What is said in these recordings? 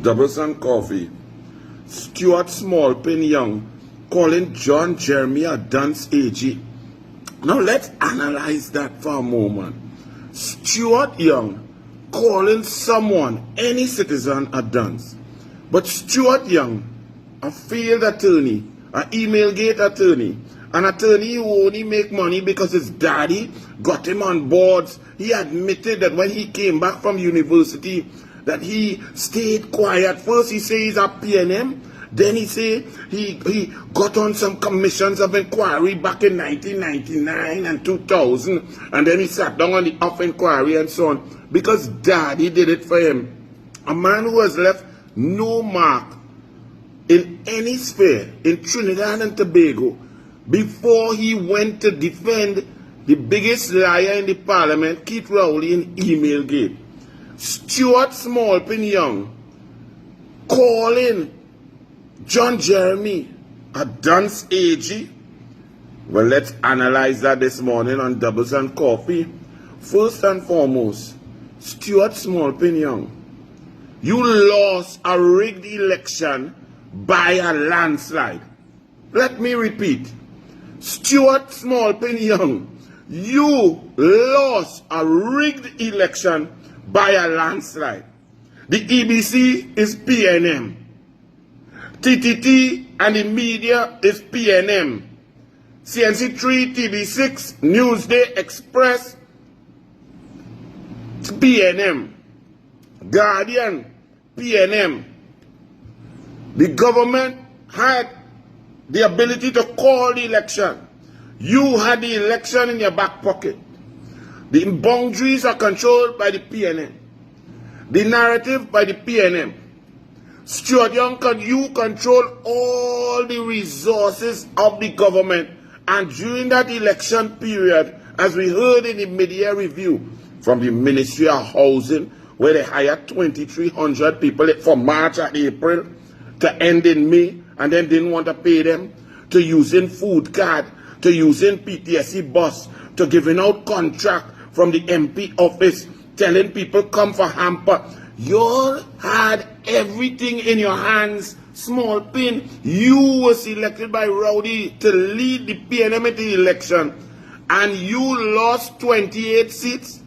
Doubles and Coffee. Stuart Young calling John Jeremy a dunce AG. Now let's analyze that for a moment. Stuart Young calling someone, any citizen, a dunce. But Stuart Young, a failed attorney, an email gate attorney, an attorney who only make money because his daddy got him on boards. He admitted that when he came back from university that he stayed quiet. First he says he's a PNM, then he say he got on some commissions of inquiry back in 1999 and 2000, and then he sat down on the off inquiry and so on, because daddy did it for him. A man who has left no mark in any sphere in Trinidad and Tobago before he went to defend the biggest liar in the parliament, Keith Rowley, in email gate. Stuart Young calling John Jeremy a dunce AG. Well, let's analyze that this morning on Doubles and Coffee. First and foremost, Stuart Young, you lost a rigged election by a landslide. Let me repeat. Stuart Young, you lost a rigged election by a landslide. The EBC is PNM. TTT and the media is PNM. CNC3, TV6, Newsday, Express, PNM. Guardian, PNM. The government had the ability to call the election. You had the election in your back pocket. The boundaries are controlled by the PNM. The narrative by the PNM. Stuart Young, you control all the resources of the government. And during that election period, as we heard in the media review from the Ministry of Housing, where they hired 2,300 people for March and April to end in May, and then didn't want to pay them, to using food card, to using PTSC bus, to giving out contract from the MP office, telling people come for hamper. You all had everything in your hands, small pin. You were selected by Rowdy to lead the PNM at the election, and you lost 28 seats.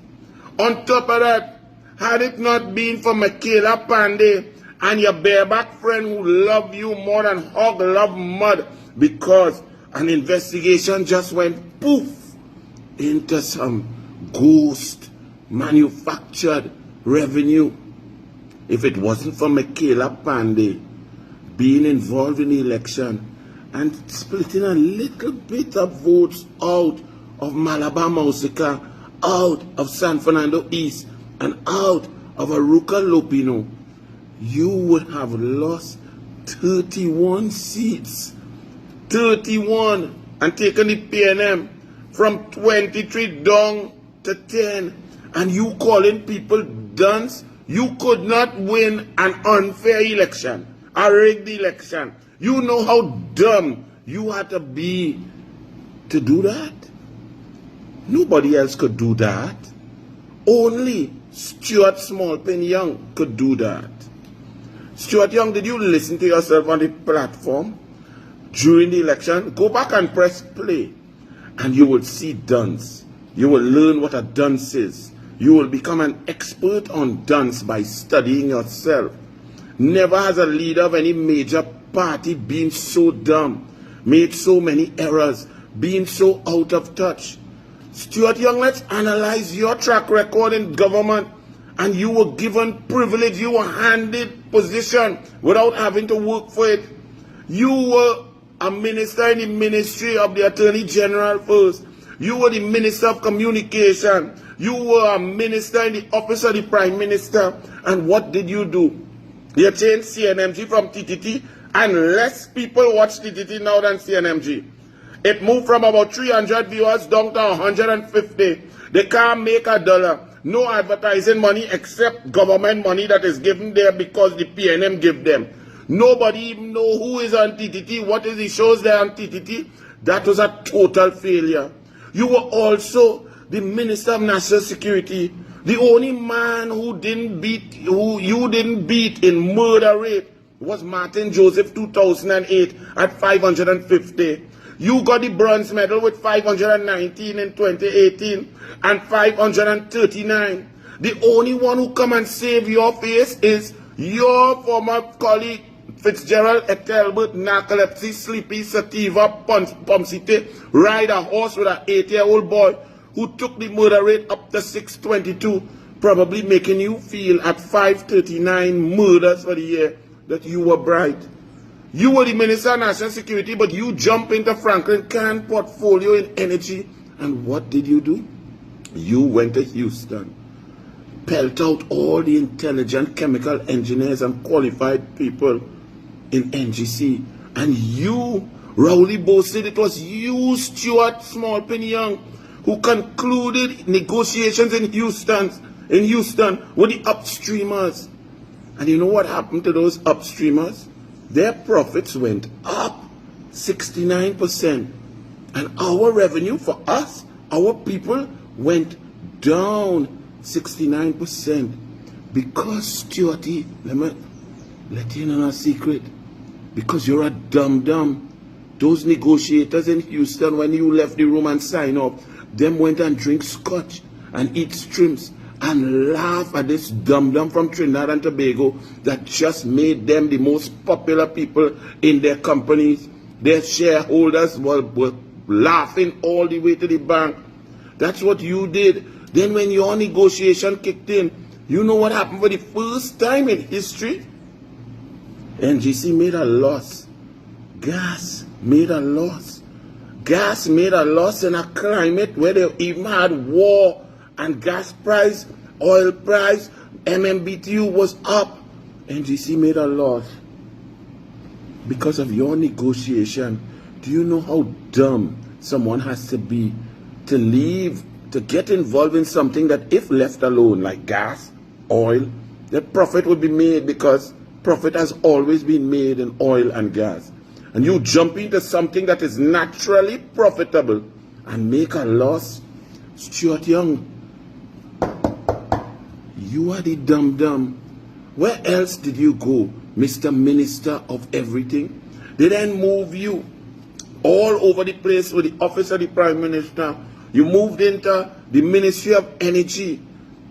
On top of that, had it not been for Michaela Pandey and your bareback friend who loved you more than hog love mud, because an investigation just went poof into some ghost manufactured revenue. If it wasn't for Michaela Pandey being involved in the election and splitting a little bit of votes out of Malabar Mausika, out of San Fernando East, and out of Aruca Lopino, you would have lost 31 seats. 31, and taken the PNM from 23 down to 10. And you calling people dunce? You could not win an unfair election, a rigged election. You know how dumb you had to be to do that? Nobody else could do that. Only Stuart Young could do that. Stuart Young, did you listen to yourself on the platform during the election? Go back and press play, and you will see dunce. You will learn what a dunce is. You will become an expert on dunce by studying yourself. Never has a leader of any major party been so dumb, made so many errors, been so out of touch. Stuart Young, let's analyze your track record in government. And you were given privilege, you were handed position without having to work for it. You were a minister in the Ministry of the Attorney General first. You were the Minister of Communication. You were a minister in the Office of the Prime Minister. And what did you do? You changed CNMG from TTT, and less people watch TTT now than CNMG. It moved from about 300 viewers down to 150. They can't make $1. No advertising money except government money that is given there because the PNM give them. Nobody even know who is on TTT, what is the shows there on TTT. That was a total failure. You were also the Minister of National Security The only man who you didn't beat in murder rate was Martin Joseph 2008 at 550. You got the bronze medal with 519 in 2018 and 539. The only one who come and save your face is your former colleague Fitzgerald Etelbert, narcolepsy, sleepy, sativa, pumsite, ride a horse with an 8-year-old boy who took the murder rate up to 622, probably making you feel at 539 murders for the year that you were bright. You were the Minister of National Security, but you jump into Franklin Can portfolio in energy. And what did you do? You went to Houston, pelt out all the intelligent chemical engineers and qualified people in NGC. And you, Rowley boasted it was you, Stuart Young, who concluded negotiations in Houston with the upstreamers. And you know what happened to those upstreamers? Their profits went up 69%. And our revenue for us, our people, went down 69%. Because, Stuarty, let me let you know a secret. Because you're a dum-dum. Those negotiators in Houston, when you left the room and signed up, them went and drink scotch and eat shrimps and laugh at this dum-dum from Trinidad and Tobago that just made them the most popular people in their companies. Their shareholders were laughing all the way to the bank. That's what you did. Then when your negotiation kicked in, you know what happened for the first time in history? NGC made a loss. Gas made a loss. Gas made a loss in a climate where they even had war, and gas price, oil price, MMBTU was up. NGC made a loss because of your negotiation. Do you know how dumb someone has to be to get involved in something that if left alone, like gas, oil, the profit would be made, because profit has always been made in oil and gas. And you jump into something that is naturally profitable and make a loss. Stuart Young, you are the dum-dum. Where else did you go, Mr. Minister of Everything? They then move you all over the place with the office of the Prime Minister. You moved into the Ministry of Energy.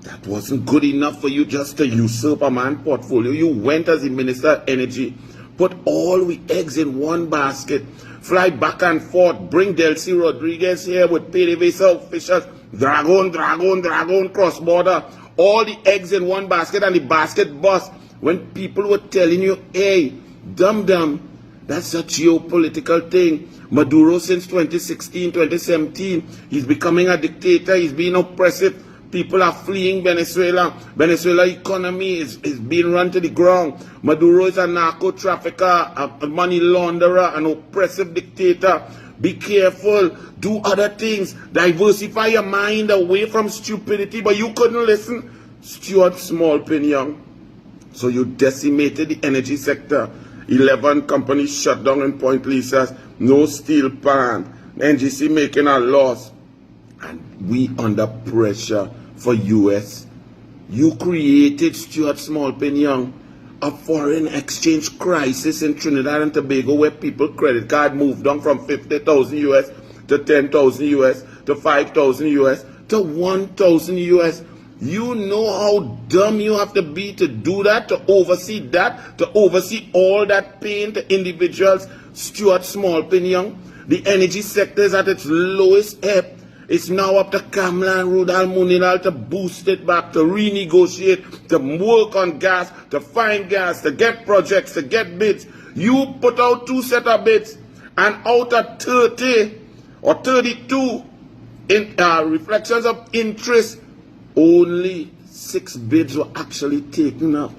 That wasn't good enough for you just to usurp a man's portfolio. You went as the Minister of Energy. Put all the eggs in one basket. Fly back and forth. Bring Delcy Rodriguez here with PDVSA officials. Dragon, cross-border. All the eggs in one basket, and the basket bust. When people were telling you, hey, dum-dum, that's a geopolitical thing. Maduro since 2016, 2017, he's becoming a dictator. He's being oppressive. People are fleeing Venezuela. Venezuela economy is being run to the ground. Maduro is a narco trafficker, a money launderer, an oppressive dictator. Be careful. Do other things. Diversify your mind away from stupidity. But you couldn't listen. Stuart Young. So you decimated the energy sector. 11 companies shut down in Point Lisas. No steel pan. NGC making a loss. And we under pressure for US. You created, Stuart Young, a foreign exchange crisis in Trinidad and Tobago, where people credit card moved on from 50,000 US to 10,000 US to 5,000 US to 1,000 US. You know how dumb you have to be to do that, to oversee all that pain to individuals. Stuart Young, the energy sector is at its lowest ebb. It's now up to Kamla and Rudal Munilal to boost it back, to renegotiate, to work on gas, to find gas, to get projects, to get bids. You put out 2 set of bids, and out of 30 or 32 in reflections of interest, only 6 bids were actually taken up.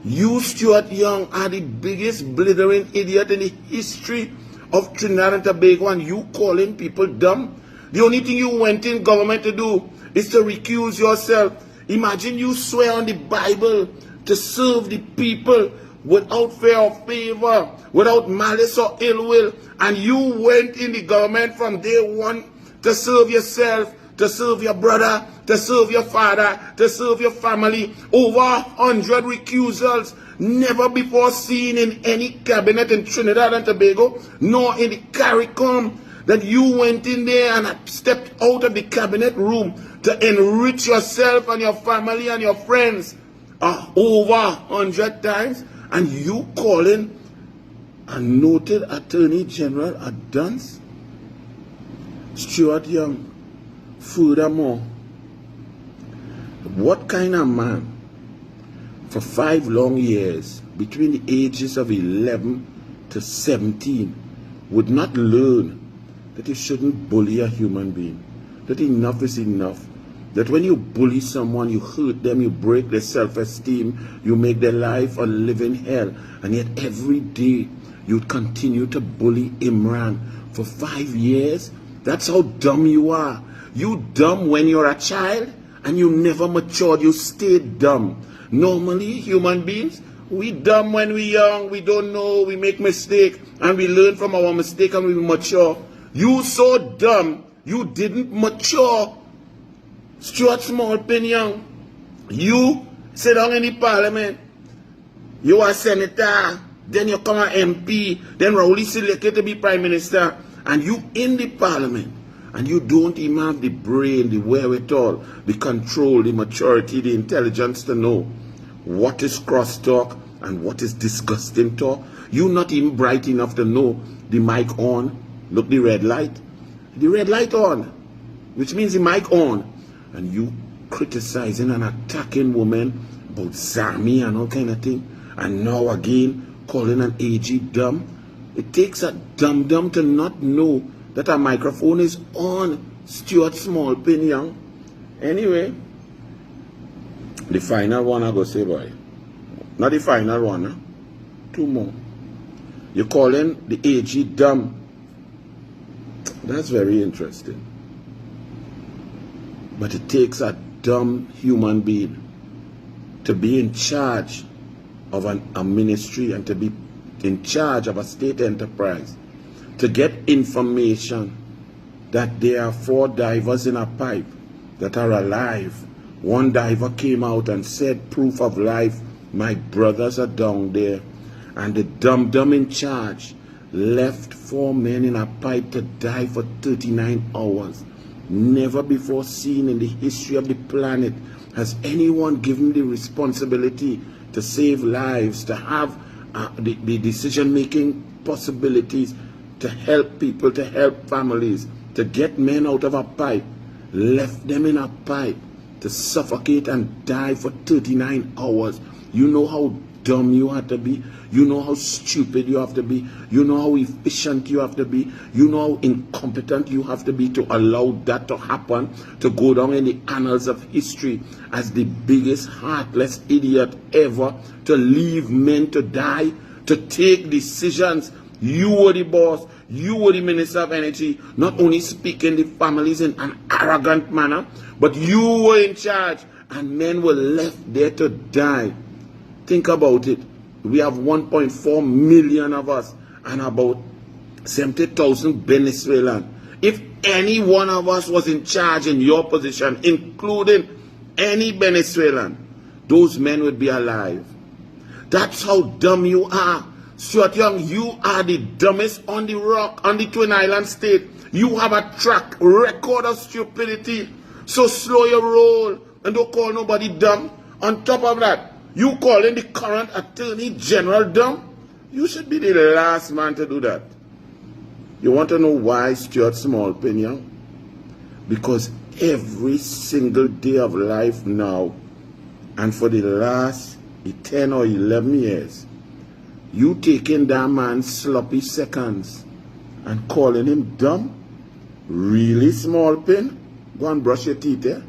You, Stuart Young, are the biggest blithering idiot in the history of Trinidad and Tobago, and you calling people dumb? The only thing you went in government to do is to recuse yourself. Imagine you swear on the Bible to serve the people without fear or favor, without malice or ill will, and you went in the government from day one to serve yourself, to serve your brother, to serve your father, to serve your family. Over 100 recusals, never before seen in any cabinet in Trinidad and Tobago, nor in the CARICOM, that you went in there and stepped out of the cabinet room to enrich yourself and your family and your friends over 100 times, and you calling a noted Attorney General a dunce? Stuart Young. Furthermore, what kind of man for 5 long years between the ages of 11 to 17 would not learn that you shouldn't bully a human being, that enough is enough, that when you bully someone, you hurt them, you break their self-esteem, you make their life a living hell, and yet every day you continue to bully Imran for 5 years? That's how dumb you are. You dumb when you're a child, and you never matured. You stayed dumb. Normally, human beings, we dumb when we young, we don't know, we make mistake, and we learn from our mistake and we mature. You so dumb, you didn't mature. Stuart Smallpin Young, you sit down in the parliament, you are senator, then you come an MP, then Rauli selected to be prime minister, and you in the parliament, and you don't even have the brain, the wherewithal, the control, the maturity, the intelligence to know what is crosstalk and what is disgusting talk. You're not even bright enough to know the mic on. Look, the red light on, which means the mic on, and you criticizing and attacking women about Zami and all kind of thing, and now again calling an AG dumb. It takes a dum-dum to not know that a microphone is on. Stuart Smallpin Young. Anyway, the final one I go say, boy. Not the final one, huh? 2 more. You're calling the AG dumb. That's very interesting. But it takes a dumb human being to be in charge of a ministry and to be in charge of a state enterprise, to get information that there are 4 divers in a pipe that are alive. One diver came out and said, proof of life, my brothers are down there. And the dum-dum in charge left 4 men in a pipe to die for 39 hours. Never before seen in the history of the planet has anyone given the responsibility to save lives, to have the decision-making possibilities, to help people, to help families, to get men out of a pipe, left them in a pipe to suffocate and die for 39 hours. You know how dumb you have to be. You know how stupid you have to be. You know how efficient you have to be. You know how incompetent you have to be to allow that to happen, to go down in the annals of history as the biggest heartless idiot ever, to leave men to die, to take decisions. You were the boss. You were the Minister of Energy, not only speaking the families in an arrogant manner, but you were in charge, and men were left there to die. Think about it. We have 1.4 million of us and about 70,000 Venezuelans. If any one of us was in charge in your position, including any Venezuelan, those men would be alive. That's how dumb you are. Stuart Young, you are the dumbest on the rock, on the Twin Island state. You have a track record of stupidity. So slow your roll and don't call nobody dumb. On top of that, you calling the current Attorney General dumb? You should be the last man to do that. You want to know why, Stuart Smallpin Young? Because every single day of life now, and for the last 10 or 11 years, you taking that man's sloppy seconds and calling him dumb? Really, Smallpin? Go and brush your teeth, eh?